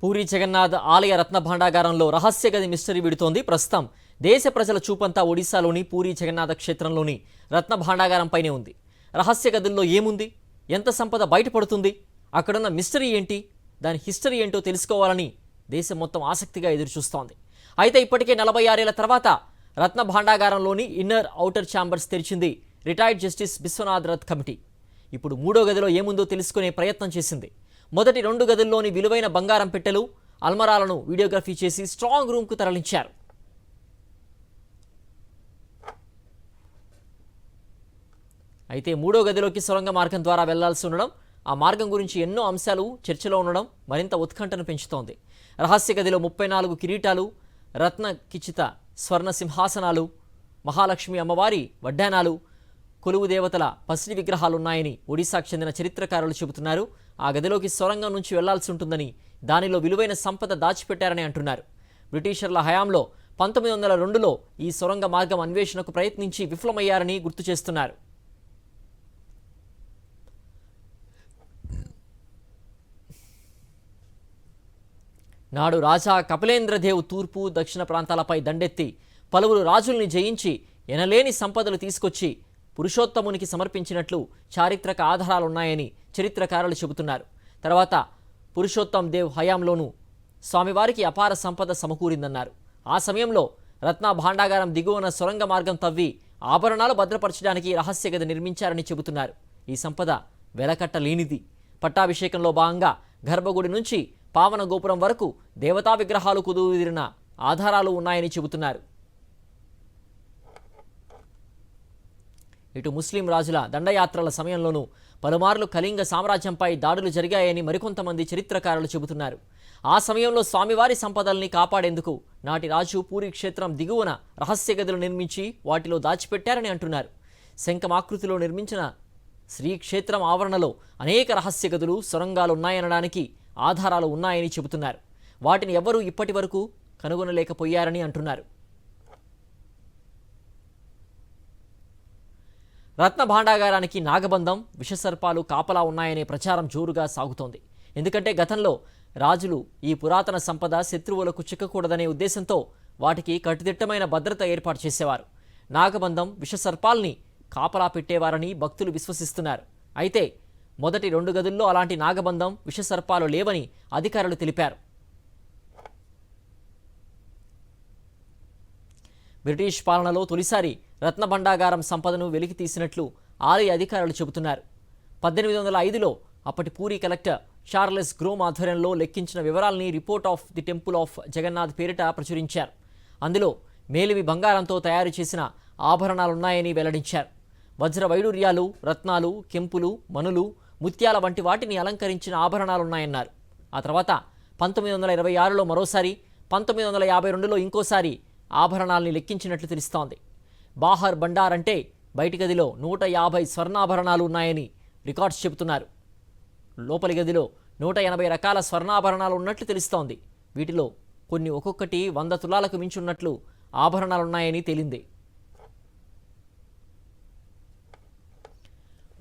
పూరి జగన్నాథ్ ఆలయ రత్న భాండాగారంలో రహస్య గది మిస్టరీ విడుతోంది. ప్రస్తుతం దేశ ప్రజల చూపంతా ఒడిశాలోని పూరి జగన్నాథ క్షేత్రంలోని రత్న భాండాగారంపైనే ఉంది. రహస్య గదుల్లో ఏముంది, ఎంత సంపద బయటపడుతుంది, అక్కడున్న మిస్టరీ ఏంటి, దాని హిస్టరీ ఏంటో తెలుసుకోవాలని దేశం మొత్తం ఆసక్తిగా ఎదురుచూస్తోంది. అయితే ఇప్పటికే 46 ఏళ్ల తర్వాత రత్న భాండాగారంలోని ఇన్నర్ ఔటర్ ఛాంబర్స్ తెరిచింది retired justice Biswanath Rath committee. ఇప్పుడు మూడో గదిలో ఏముందో తెలుసుకునే ప్రయత్నం చేసింది. మొదటి 2 గదుల్లోని విలువైన బంగారం పెట్టెలు, అల్మరాలను వీడియోగ్రఫీ చేసి స్ట్రాంగ్ రూమ్కు తరలించారు. అయితే మూడో గదిలోకి సొరంగ మార్గం ద్వారా వెళ్లాల్సి ఉండడం, ఆ మార్గం గురించి ఎన్నో అంశాలు చర్చలో ఉండడం మరింత ఉత్కంఠను పెంచుతోంది. రహస్య గదిలో 34 కిరీటాలు, రత్న కిచిత స్వర్ణ సింహాసనాలు, మహాలక్ష్మి అమ్మవారి వడ్డానాలు, కొలువు దేవతల పసిడి విగ్రహాలున్నాయని ఒడిశాకు చెందిన చరిత్రకారులు చెబుతున్నారు. ఆ గదిలోకి సొరంగం నుంచి వెళ్లాల్సి ఉంటుందని, దానిలో విలువైన సంపద దాచిపెట్టారని అంటున్నారు. బ్రిటిషర్ల హయాంలో 1902లో ఈ సొరంగ మార్గం అన్వేషణకు ప్రయత్నించి విఫలమయ్యారని గుర్తు చేస్తున్నారు. నాడు రాజా కపిలేంద్రదేవ్ తూర్పు దక్షిణ ప్రాంతాలపై దండెత్తి పలువురు రాజుల్ని జయించి ఎనలేని సంపదలు తీసుకొచ్చి పురుషోత్తమునికి సమర్పించినట్లు చారిత్రక ఆధారాలున్నాయని చరిత్రకారులు చెబుతున్నారు. తర్వాత పురుషోత్తమ్ దేవ్ హయాంలోనూ స్వామివారికి అపార సంపద సమకూరిందన్నారు. ఆ సమయంలో రత్న భాండాగారం దిగువన సొరంగ మార్గం తవ్వి ఆభరణాలు భద్రపరచడానికి రహస్య గది నిర్మించారని చెబుతున్నారు. ఈ సంపద వెలకట్టలేనిది. పట్టాభిషేకంలో భాగంగా గర్భగుడి నుంచి పావన గోపురం వరకు దేవతా విగ్రహాలు కుదురుదిరిన ఆధారాలు ఉన్నాయని చెబుతున్నారు. ఇటు ముస్లిం రాజుల దండయాత్రల సమయంలోనూ పలుమార్లు కళింగ సామ్రాజ్యంపై దాడులు జరిగాయని మరికొంతమంది చరిత్రకారులు చెబుతున్నారు. ఆ సమయంలో స్వామివారి సంపదల్ని కాపాడేందుకు నాటి రాజు పూరి క్షేత్రం దిగువన రహస్య గదులు నిర్మించి వాటిలో దాచిపెట్టారని అంటున్నారు. శంఖమాకృతిలో నిర్మించిన శ్రీక్షేత్రం ఆవరణలో అనేక రహస్య గదులు, సొరంగాలు ఉన్నాయనడానికి ఆధారాలు ఉన్నాయని చెబుతున్నారు. వాటిని ఎవరూ ఇప్పటి వరకు కనుగొనలేకపోయారని అంటున్నారు. రత్న భాండాగారానికి నాగబంధం, విషసర్పాలు కాపలా ఉన్నాయనే ప్రచారం జోరుగా సాగుతోంది. ఎందుకంటే గతంలో రాజులు ఈ పురాతన సంపద శత్రువులకు చిక్కకూడదనే ఉద్దేశంతో వాటికి కట్టుదిట్టమైన భద్రత ఏర్పాటు చేసేవారు. నాగబంధం, విషసర్పాల్ని కాపలా పెట్టేవారని భక్తులు విశ్వసిస్తున్నారు. అయితే మొదటి 2 గదుల్లో అలాంటి నాగబంధం, విషసర్పాలు లేవని అధికారులు తెలిపారు. బ్రిటిష్ పాలనలో తొలిసారి రత్న భాండాగారం సంపదను వెలికి తీసినట్లు ఆలయ అధికారులు చెబుతున్నారు. 1805లో అప్పటి పూరి కలెక్టర్ చార్లెస్ గ్రోమ్ ఆధ్వర్యంలో లెక్కించిన వివరాల్ని report of the temple of Jagannath పేరిట ప్రచురించారు. అందులో మేలిమి బంగారంతో తయారు చేసిన ఆభరణాలున్నాయని వెల్లడించారు. వజ్ర వైడూర్యాలు, రత్నాలు, కెంపులు, మనులు, ముత్యాల వంటి వాటిని అలంకరించిన ఆభరణాలున్నాయన్నారు. ఆ తర్వాత 1926లో మరోసారి, 1952లో ఇంకోసారి ఆభరణాల్ని లెక్కించినట్లు తెలుస్తోంది. బాహర్ బండార్ అంటే బయటి గదిలో 150 స్వర్ణాభరణాలు ఉన్నాయని రికార్డ్స్ చెబుతున్నారు. లోపలి గదిలో 180 రకాల స్వర్ణాభరణాలు ఉన్నట్లు తెలుస్తోంది. వీటిలో కొన్ని ఒక్కొక్కటి 100 తులాలకు మించున్నట్లు ఆభరణాలున్నాయని తేలింది.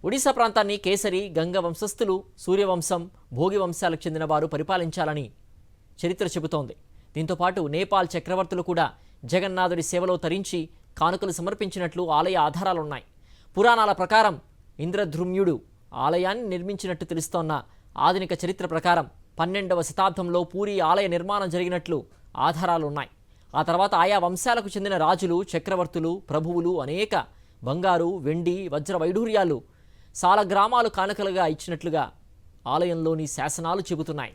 ఒడిశా ప్రాంతాన్ని కేసరి, గంగ వంశస్థులు, సూర్యవంశం, భోగి వంశాలకు చెందిన వారు పరిపాలించాలని చరిత్ర చెబుతోంది. దీంతోపాటు నేపాల్ చక్రవర్తులు కూడా జగన్నాథుడి సేవలో తరించి కానుకలు సమర్పించినట్లు ఆలయ ఆధారాలున్నాయి. పురాణాల ప్రకారం ఇంద్రద్రుమ్యుడు ఆలయాన్ని నిర్మించినట్టు తెలుస్తోన్న ఆధునిక చరిత్ర ప్రకారం 12వ శతాబ్దంలో పూరి ఆలయ నిర్మాణం జరిగినట్లు ఆధారాలున్నాయి. ఆ తర్వాత ఆయా వంశాలకు చెందిన రాజులు, చక్రవర్తులు, ప్రభువులు అనేక బంగారు, వెండి, వజ్ర వైడూర్యాలు, సాలగ్రామాలు కానుకలుగా ఇచ్చినట్లుగా ఆలయంలోని శాసనాలు చెబుతున్నాయి.